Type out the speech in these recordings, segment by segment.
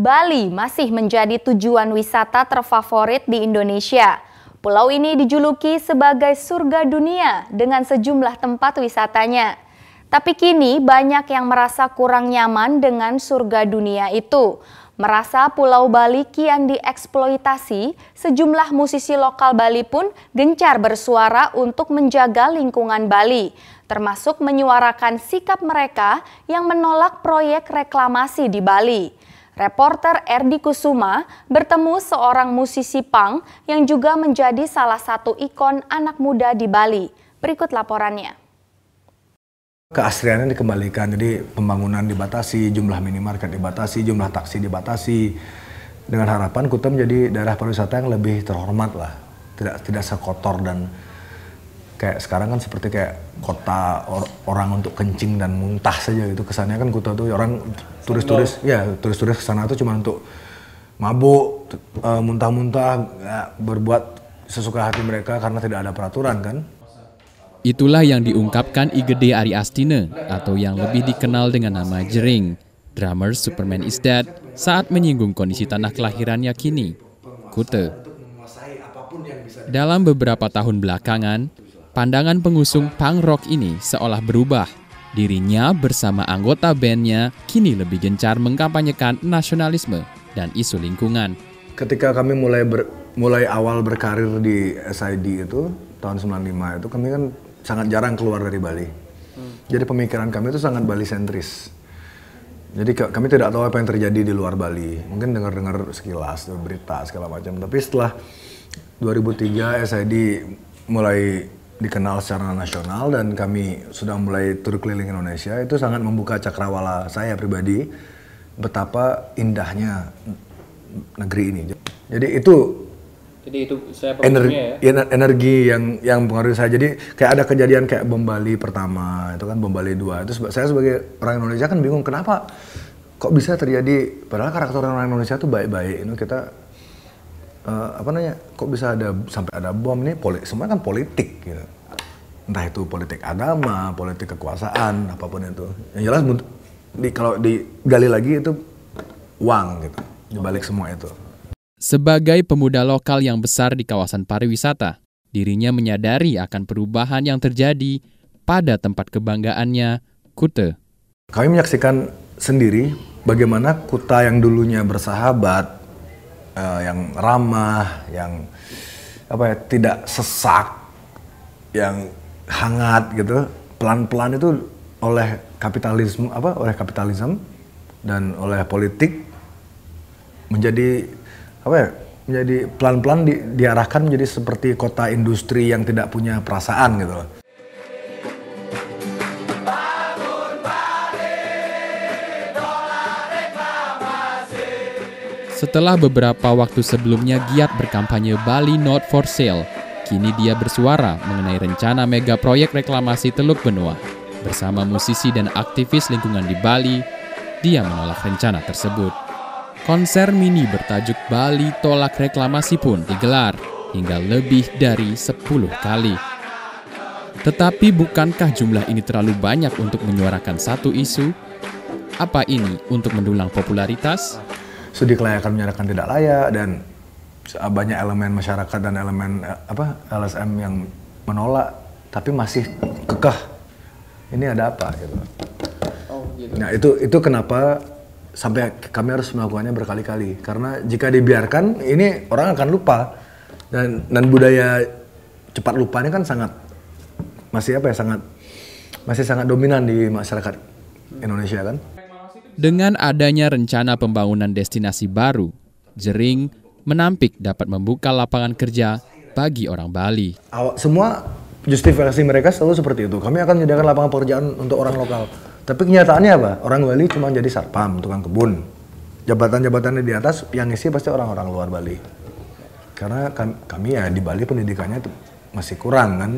Bali masih menjadi tujuan wisata terfavorit di Indonesia. Pulau ini dijuluki sebagai surga dunia dengan sejumlah tempat wisatanya. Tapi kini banyak yang merasa kurang nyaman dengan surga dunia itu. Merasa Pulau Bali kian dieksploitasi, sejumlah musisi lokal Bali pun gencar bersuara untuk menjaga lingkungan Bali, termasuk menyuarakan sikap mereka yang menolak proyek reklamasi di Bali. Reporter Erdi Kusuma bertemu seorang musisi punk yang juga menjadi salah satu ikon anak muda di Bali. Berikut laporannya. Keasliannya dikembalikan, jadi pembangunan dibatasi, jumlah minimarket dibatasi, jumlah taksi dibatasi. Dengan harapan Kuta menjadi daerah pariwisata yang lebih terhormat lah, tidak sekotor dan kayak sekarang kan seperti kayak kota orang untuk kencing dan muntah saja gitu. Kesannya kan Kuta tuh orang turis-turis ke sana tuh cuma untuk mabuk, muntah-muntah, berbuat sesuka hati mereka karena tidak ada peraturan kan. Itulah yang diungkapkan Igede Ari Astine atau yang lebih dikenal dengan nama Jering, drummer Superman Is Dead, saat menyinggung kondisi tanah kelahirannya kini, Kuta. Dalam beberapa tahun belakangan, pandangan pengusung punk rock ini seolah berubah. Dirinya bersama anggota bandnya kini lebih gencar mengkampanyekan nasionalisme dan isu lingkungan. Ketika kami mulai awal berkarir di SID itu, tahun 95 itu kami kan sangat jarang keluar dari Bali. Jadi pemikiran kami itu sangat Bali sentris. Jadi kami tidak tahu apa yang terjadi di luar Bali. Mungkin dengar-dengar sekilas berita segala macam. Tapi setelah 2003 SID mulai dikenal secara nasional dan kami sudah mulai tur keliling Indonesia, itu sangat membuka cakrawala saya pribadi betapa indahnya negeri ini. Jadi itu saya energi yang mempengaruhi saya. Jadi kayak ada kejadian kayak bom Bali pertama, itu kan bom Bali 2. Itu saya sebagai orang Indonesia kan bingung kenapa kok bisa terjadi, padahal karakter orang Indonesia tuh baik-baik. Ini kita kok bisa sampai ada bom ini, semua kan politik gitu. Entah itu politik agama, politik kekuasaan, apapun itu. Yang jelas kalau digali lagi itu uang gitu, dibalik semua itu. Sebagai pemuda lokal yang besar di kawasan pariwisata, dirinya menyadari akan perubahan yang terjadi pada tempat kebanggaannya, Kuta. Kami menyaksikan sendiri bagaimana Kuta yang dulunya bersahabat, yang ramah, yang tidak sesak, yang hangat gitu, pelan-pelan itu oleh kapitalisme dan oleh politik menjadi pelan-pelan diarahkan menjadi seperti kota industri yang tidak punya perasaan gitu loh. Setelah beberapa waktu sebelumnya giat berkampanye Bali Not For Sale, kini dia bersuara mengenai rencana mega proyek reklamasi Teluk Benua. Bersama musisi dan aktivis lingkungan di Bali, dia menolak rencana tersebut. Konser mini bertajuk Bali Tolak Reklamasi pun digelar hingga lebih dari 10 kali. Tetapi bukankah jumlah ini terlalu banyak untuk menyuarakan satu isu? Apa ini untuk mendulang popularitas? Studi kelayakan menyatakan tidak layak dan banyak elemen masyarakat dan elemen LSM yang menolak, tapi masih kekeh. Ini ada apa gitu. Nah itu kenapa sampai kami harus melakukannya berkali-kali, karena jika dibiarkan ini orang akan lupa dan budaya cepat lupa ini kan masih sangat dominan di masyarakat Indonesia kan. Dengan adanya rencana pembangunan destinasi baru, Jering menampik dapat membuka lapangan kerja bagi orang Bali. Semua justifikasi mereka selalu seperti itu. Kami akan menyediakan lapangan pekerjaan untuk orang lokal. Tapi kenyataannya apa? Orang Bali cuma jadi satpam, tukang kebun. Jabatan-jabatannya di atas yang isi pasti orang-orang luar Bali. Karena kami ya di Bali pendidikannya masih kurang kan.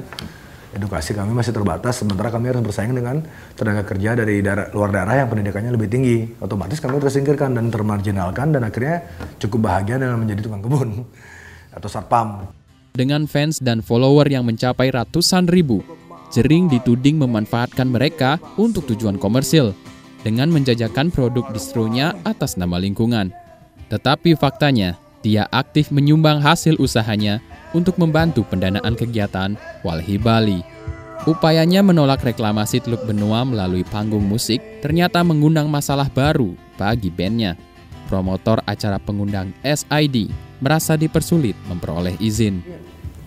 Edukasi kami masih terbatas, sementara kami harus bersaing dengan tenaga kerja dari luar daerah yang pendidikannya lebih tinggi. Otomatis kami tersingkirkan dan termarginalkan dan akhirnya cukup bahagia dengan menjadi tukang kebun atau satpam. Dengan fans dan follower yang mencapai ratusan ribu, Jering dituding memanfaatkan mereka untuk tujuan komersil dengan menjajakan produk distronya atas nama lingkungan. Tetapi faktanya, dia aktif menyumbang hasil usahanya untuk membantu pendanaan kegiatan Walhi Bali. Upayanya menolak reklamasi Teluk Benua melalui panggung musik ternyata mengundang masalah baru bagi bandnya. Promotor acara pengundang SID merasa dipersulit memperoleh izin.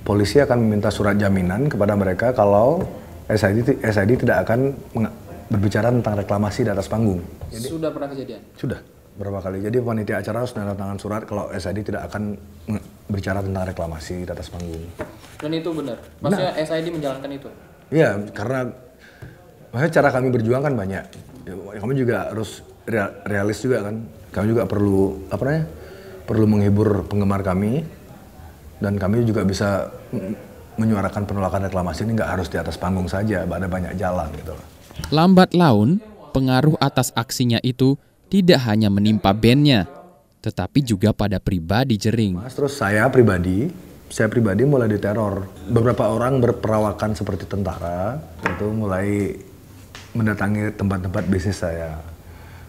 Polisi akan meminta surat jaminan kepada mereka kalau SID tidak akan berbicara tentang reklamasi di atas panggung. Sudah pernah kejadian? Sudah, berapa kali. Jadi panitia acara harus menandatangani surat kalau SID tidak akan berbicara tentang reklamasi di atas panggung. Dan itu benar? Maksudnya SID menjalankan itu? Iya, karena cara kami berjuang kan banyak. Kami juga harus realis juga kan. Kami juga perlu perlu menghibur penggemar kami, dan kami juga bisa menyuarakan penolakan reklamasi ini nggak harus di atas panggung saja, ada banyak jalan gitu. Lambat laun, pengaruh atas aksinya itu tidak hanya menimpa bandnya, tetapi juga pada pribadi Jering. Terus saya pribadi mulai diteror. Beberapa orang berperawakan seperti tentara itu mulai mendatangi tempat-tempat bisnis saya.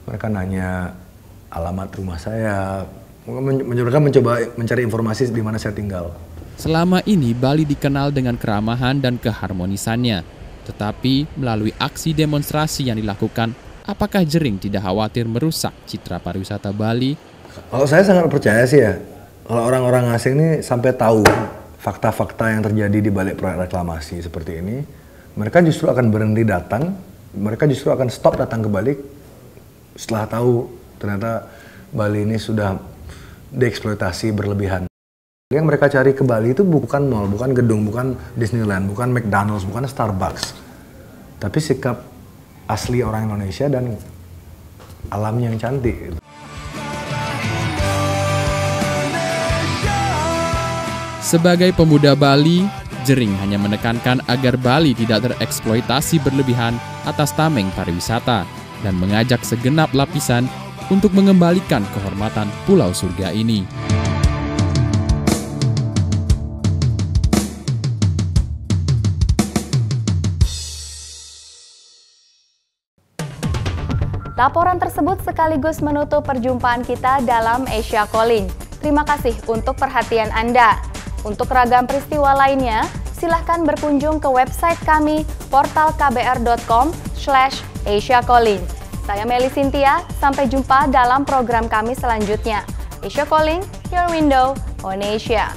Mereka nanya alamat rumah saya, mereka mencoba mencari informasi di mana saya tinggal. Selama ini Bali dikenal dengan keramahan dan keharmonisannya. Tetapi melalui aksi demonstrasi yang dilakukan, apakah Jering tidak khawatir merusak citra pariwisata Bali? Kalau saya sangat percaya sih ya, kalau orang-orang asing ini sampai tahu fakta-fakta yang terjadi di balik proyek reklamasi seperti ini, mereka justru akan berhenti datang, mereka justru akan stop datang ke Bali setelah tahu ternyata Bali ini sudah dieksploitasi berlebihan. Yang mereka cari ke Bali itu bukan mall, bukan gedung, bukan Disneyland, bukan McDonald's, bukan Starbucks. Tapi sikap asli orang Indonesia dan alam yang cantik. Sebagai pemuda Bali, Jering hanya menekankan agar Bali tidak tereksploitasi berlebihan atas tameng pariwisata dan mengajak segenap lapisan untuk mengembalikan kehormatan Pulau Surga ini. Laporan tersebut sekaligus menutup perjumpaan kita dalam Asia Calling. Terima kasih untuk perhatian Anda. Untuk ragam peristiwa lainnya, silahkan berkunjung ke website kami portalkbr.com/Asia Calling. Saya Meli Cynthia, sampai jumpa dalam program kami selanjutnya. Asia Calling, your window on Asia.